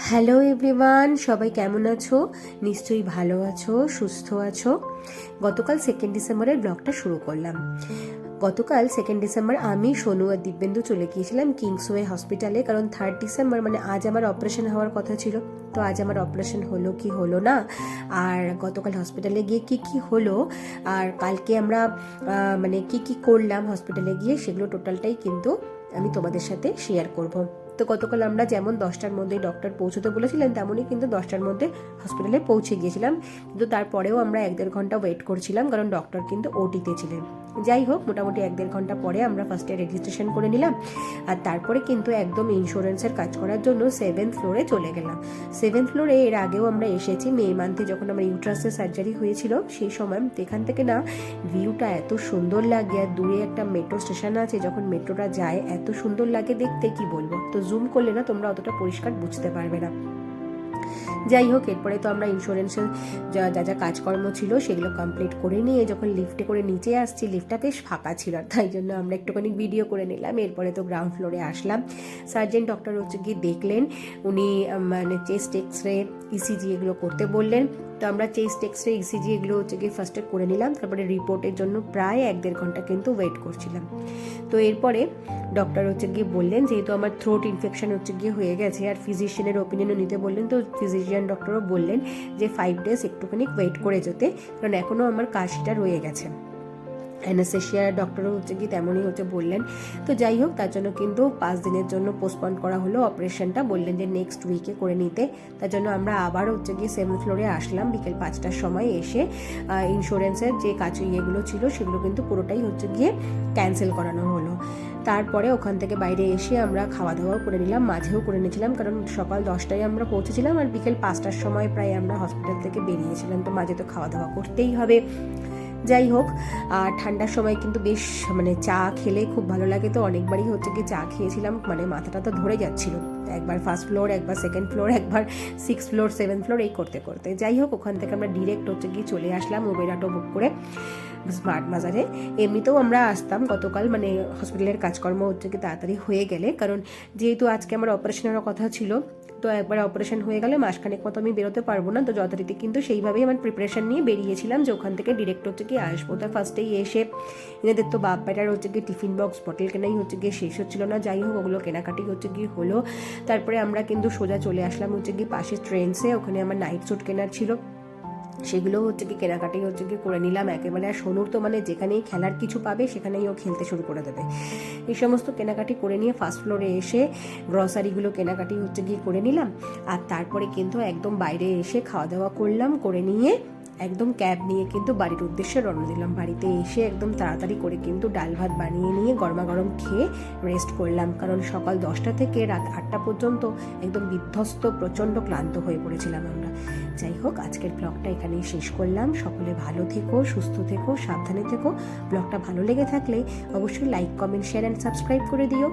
Hello everyone, সবাই কেমন আছো? নিশ্চয়ই ভালো আছো, সুস্থ আছো। গতকাল 2 ডিসেম্বরের ব্লগটা শুরু করলাম। গতকাল 2 ডিসেম্বর আমি, সোনু আর দিব্যেন্দু চলে গিয়েছিলাম কিংসওয়ে হসপিটালে, কারণ 3 ডিসেম্বর মানে আজ আমার অপারেশন হওয়ার কথা ছিল। তো আজ আমার অপারেশন হলো কি হলো না, আর গতকাল হসপিটালে গিয়ে কি হলো, আর কালকে আমরা মানে কি করলাম হসপিটালে গিয়ে, সেগুলো টোটালটাই কিন্তু আমি তোমাদের সাথে শেয়ার করব। তো গতকাল আমরা যেমন 10টার মধ্যে ডক্টর পৌঁছতে বলেছিলেন, তেমনই কিন্তু 10টার মধ্যে হসপিটালে পৌঁছে গিয়েছিলাম। কিন্তু তারপরেও আমরা 1-1.5 ঘন্টা ওয়েট করছিলাম, কারণ ডক্টর কিন্তু ওটিতে ছিলেন। যাই হোক, মোটামুটি 1-1.5 ঘন্টা পরে আমরা ফার্স্টে রেজিস্ট্রেশন করে নিলাম, আর তারপরে কিন্তু একদম ইন্স্যুরেন্সের কাজ করার জন্য 7th ফ্লোরে চলে গেলাম। 7th ফ্লোরে এর আগেও আমরা এসেছি মে মান্থে, যখন আমার ইউট্রাসের সার্জারি হয়েছিল সেই সময়। এখান থেকে না ভিউটা এত সুন্দর লাগে, আর দূরে একটা মেট্রো স্টেশন আছে, যখন মেট্রোটা যায় এত সুন্দর লাগে দেখতে, কি বলবো। তো জুম করলে না তোমরা অতটা পরিষ্কার বুঝতে পারবে না। যাই হোক, এরপরে তো আমরা ইন্স্যুরেন্সের যা কাজকর্ম ছিল সেগুলো কমপ্লিট করে নিয়ে যখন লিফটে করে নিচে আসছি, লিফটটা বেশ ফাঁকা ছিল, আর তাই জন্য আমরা একটুখানি ভিডিও করে নিলাম। এরপরে তো গ্রাউন্ড ফ্লোরে আসলাম। সার্জেন ডক্টর হচ্ছে গিয়ে দেখলেন, উনি মানে চেস্ট এক্সরে, ইসিজি এগুলো করতে বললেন। তো আমরা চেস্ট এক্সরে, ইসিজি এগুলো হচ্ছে গিয়ে ফার্স্টে করে নিলাম। তারপরে রিপোর্টের জন্য প্রায় 1-1.5 ঘন্টা কিন্তু ওয়েট করছিলাম। তো এরপরে ডক্টর হচ্ছে গিয়ে বললেন, যেহেতু আমার থ্রোট ইনফেকশন হচ্ছে গিয়ে হয়ে গেছে, আর ফিজিশিয়ানের ওপিনিয়নও নিতে বললেন। তো ফিজিশিয়ান ডক্টরও বললেন যে 5 ডেজ একটুখানি ওয়েট করে যেতে, কারণ এখনও আমার কাশিটা রয়ে গেছে। অ্যানেস্থেশিয়া ডক্টরও হচ্ছে কি তেমনই হচ্ছে বললেন। তো যাই হোক, তার জন্য কিন্তু 5 দিনের জন্য পোস্টপন করা হলো অপারেশনটা। বললেন যে নেক্সট উইকে করে নিতে। তার জন্য আমরা আবার হচ্ছে গিয়ে 7th ফ্লোরে আসলাম বিকেল 5টার সময়। এসে ইন্স্যুরেন্সের যে কাজ ইয়েগুলো ছিল সেগুলো কিন্তু পুরোটাই হচ্ছে গিয়ে ক্যান্সেল করানো হলো। তারপরে ওখান থেকে বাইরে এসে আমরা খাওয়া দাওয়াও করে নিলাম, মাঝেও করে নিয়েছিলাম, কারণ সকাল 10টায় আমরা পৌঁছেছিলাম আর বিকেল 5টার সময় প্রায় আমরা হসপিটাল থেকে বেরিয়েছিলাম। তো মাঝে তো খাওয়া দাওয়া করতেই হবে। যাই হোক, আর ঠান্ডার সময় কিন্তু বেশ মানে চা খেলে খুব ভালো লাগে। তো অনেকবারই হচ্ছে কি চা খেয়েছিলাম, মানে মাথাটা তো ধরে যাচ্ছিল, একবার 1st ফ্লোর, একবার 2nd ফ্লোর, একবার 6th ফ্লোর, 7th ফ্লোর, এই করতে করতে। যাই হোক, ওখান থেকে আমরা ডিরেক্ট হচ্ছে গিয়ে চলে আসলাম উবের অটো বুক করে স্মার্ট বাজারে। এমনিতেও আমরা আসতাম গতকাল, মানে হসপিটালের কাজকর্ম হচ্ছে কি তাড়াতাড়ি হয়ে গেলে, কারণ যেহেতু আজকে আমার অপারেশনের কথা ছিল। তো একবার অপারেশন হয়ে গেলে মাসখানেক মতো আমি বেরোতে পারবো না। তো যথারীতি কিন্তু সেইভাবেই আমার প্রিপারেশন নিয়ে বেরিয়েছিলাম যে ওখান থেকে ডিরেক্ট হচ্ছে গিয়ে আসবো। তো ফার্স্টেই এসে এদের তো বাপ বেটার হচ্ছে গিয়ে টিফিন বক্স, বটল কেনাই হচ্ছে গিয়ে শেষ হচ্ছিল না। যাই হোক, ওগুলো কেনাকাটি হচ্ছে গিয়ে হলো। তারপরে আমরা কিন্তু সোজা চলে আসলাম হচ্ছে গিয়ে পাশের ট্রেন্ডসে। ওখানে আমার নাইট স্যুট কেনার ছিল, সেগুলো হচ্ছে কি কেনাকাটি হচ্ছে কি করে নিলাম একেবারে। আর সোনুর তো মানে যেখানেই খেলার কিছু পাবে সেখানেই ও খেলতে শুরু করে দেবে। এই সমস্ত কেনাকাটি করে নিয়ে 1st ফ্লোরে এসে গ্রসারিগুলো কেনাকাটি হচ্ছে গিয়ে করে নিলাম। আর তারপরে কিন্তু একদম বাইরে এসে খাওয়া দাওয়া করলাম, করে নিয়ে একদম ক্যাব নিয়ে কিন্তু বাড়ির উদ্দেশ্যে রওনা দিলাম। বাড়িতে এসে একদম তাড়াতাড়ি করে কিন্তু ডাল ভাত বানিয়ে নিয়ে গরমাগরম খেয়ে রেস্ট করলাম, কারণ সকাল 10টা থেকে রাত 8টা পর্যন্ত একদম বিধ্বস্ত, প্রচণ্ড ক্লান্ত হয়ে পড়েছিলাম আমরা। যাই হোক, আজকের ব্লগটা এখানেই শেষ করলাম। সকলে ভালো থেকো, সুস্থ থেকো, সাবধানে থেকো। ব্লগটা ভালো লেগে থাকলে অবশ্যই like, comment, share and subscribe করে দিও।